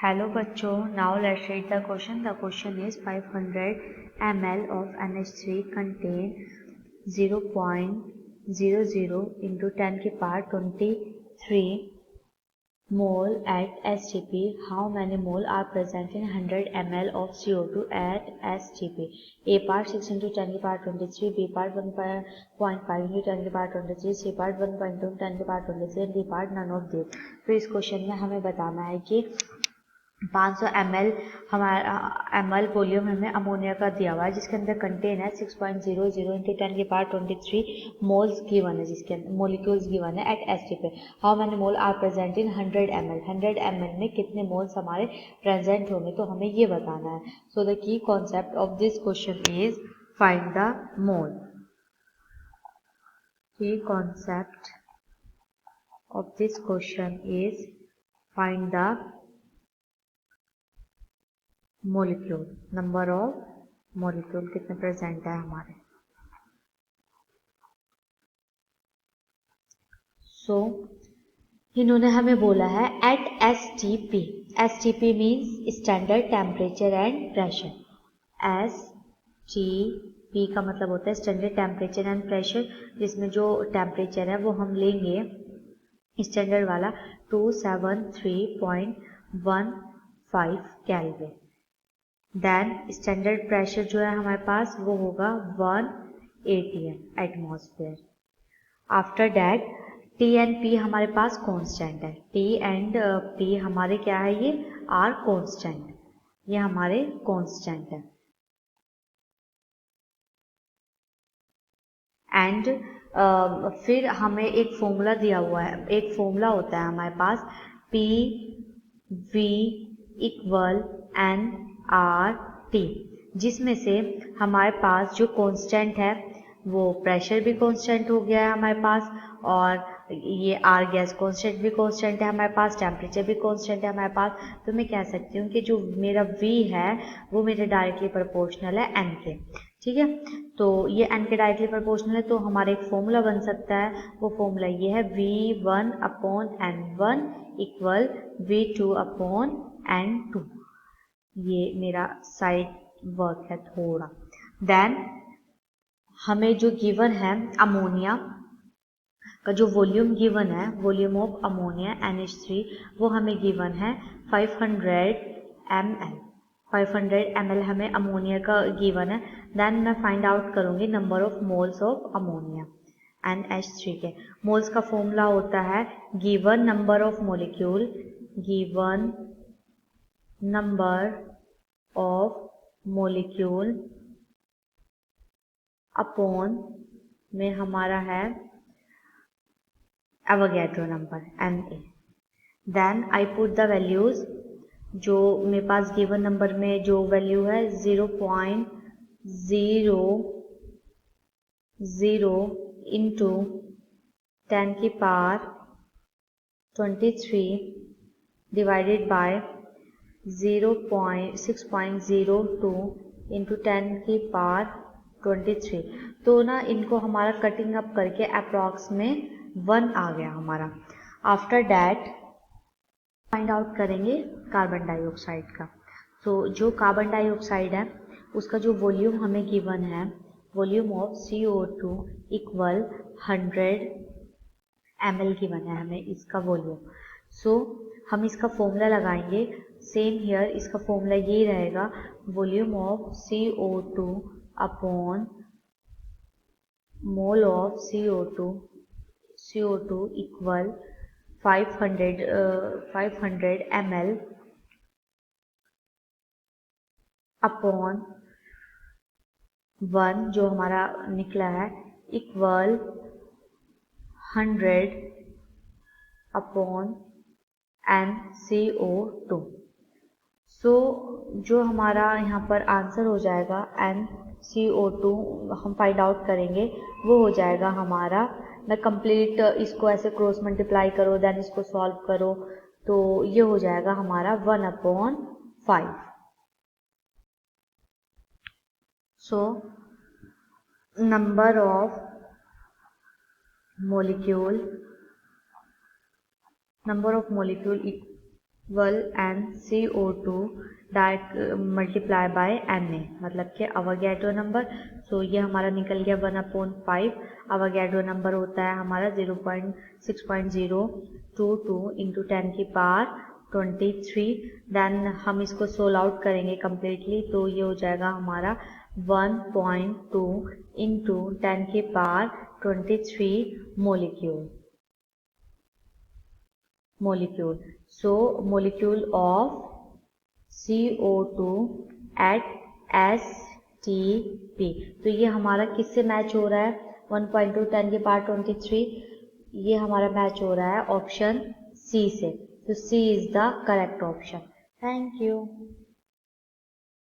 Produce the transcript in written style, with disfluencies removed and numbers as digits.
Hello बच्चों, now let's read the question. The question is 500 ml of NH3 contain 0.00 into 10 की power 23 mole at STP. How many mole are present in 100 ml of CO2 at STP? A part 6 into 10 की power 23, B part 1.5 into 10 की power 23, C part 1.2 10 की power 23, and D part none of these. तो इस question में हमें बताना है कि 500 ml हमारा ml वॉल्यूम हमें अमोनिया का दिया हुआ है जिसके अंदर कंटेन है 6.00 इंटू 10 की पावर 23 मोल्स गिवन है, जिसके अंदर मोलिक्यूल्स गिवन है एट एस टी पे. How many mole are present in 100 ml. 100 ml में कितने मोल्स हमारे प्रेजेंट होंगे, तो हमें ये बताना है. So the key concept of this question is find the mole. Key concept of this question is find the molecule. Number of molecule कितने प्रेजेंट है हमारे. सो इन्होंने हमें बोला है at S T P. S T P means standard temperature and pressure. S T P का मतलब होता है स्टैंडर्ड टेम्परेचर एंड प्रेशर, जिसमें जो टेम्परेचर है वो हम लेंगे स्टैंडर्ड वाला 273.15 केल्विन. देन स्टैंडर्ड प्रेशर जो है हमारे पास वो होगा 1 atm atmosphere. After that T and P हमारे पास कांस्टेंट है. टी एंड पी हमारे क्या है, ये आर कांस्टेंट, ये हमारे कांस्टेंट है. एंड फिर हमें एक फॉर्मूला दिया हुआ है, एक फॉर्मूला होता है हमारे पास P V equal N R T, जिसमें से हमारे पास जो कांस्टेंट है वो प्रेशर भी कांस्टेंट हो गया है हमारे पास, और ये आर गैस कांस्टेंट भी कांस्टेंट है हमारे पास, टेम्परेचर भी कांस्टेंट है हमारे पास. तो मैं कह सकती हूँ कि जो मेरा वी है वो मेरे डायरेक्टली प्रोपोर्शनल है एन के. ठीक है, तो ये एन के डायरेक्टली प्रोपोर्शनल है, तो हमारा एक फॉर्मूला बन सकता है. वो फॉर्मूला ये है V1 upon N1 equal V2 upon N2. ये मेरा साइड वर्क है थोड़ा. देन हमें जो गिवन है अमोनिया का जो वॉल्यूम गिवन है, वॉल्यूम ऑफ अमोनिया NH3, वो हमें गिवन है 500 ml. 500 ml हमें अमोनिया का गिवन है. देन मैं फाइंड आउट करूँगी number of moles of ammonia NH3 के. मोल्स का फॉर्मूला होता है given number of molecule, given number of molecule upon में हमारा है Avogadro number Na. Then I put the values. जो मेरे पास गिवन नंबर में जो वैल्यू है 0.00 इंटू 10 की पावर 23 डिवाइडेड बाय 6.02 इंटू 10 की पावर 23. तो ना इनको हमारा कटिंग अप करके अप्रॉक्स में 1 आ गया हमारा. आफ्टर डैट फाइंड आउट करेंगे कार्बन डाइऑक्साइड का. तो जो कार्बन डाइऑक्साइड है उसका जो वॉल्यूम हमें गिवन है, volume of CO2 equal 100 ml given है हमें इसका वॉल्यूम. सो हम इसका फॉर्मूला लगाएंगे. सेम हियर इसका फॉर्मूला यही रहेगा, volume of CO2 upon mole of CO2 equal 500 ml upon 1 जो हमारा निकला है इक्वल 100 अपॉन NCO2. सो जो हमारा यहाँ पर आंसर हो जाएगा NCO2 हम फाइंड आउट करेंगे, वो हो जाएगा हमारा, मैं कंप्लीट इसको ऐसे क्रॉस मल्टीप्लाई करो देन इसको सॉल्व करो तो ये हो जाएगा हमारा 1/5. सो नंबर ऑफ मोलिक्यूल वल and CO2 direct multiply by Na, मतलब कि अवोगैड्रो नंबर। सो ये हमारा निकल गया 1/5। अवोगैड्रो नंबर होता है हमारा 0.6.022 इंटू 10 की पावर 23। देन हम इसको सोल्व आउट करेंगे कम्प्लीटली, तो ये हो जाएगा हमारा 1.2 इंटू 10 की power 23 molecule. So molecule of CO2 at STP, तो ये हमारा किससे मैच हो रहा है? 1.2 10 की पावर 23, ये हमारा मैच हो रहा है ऑप्शन सी से। तो C is the correct option. Thank you.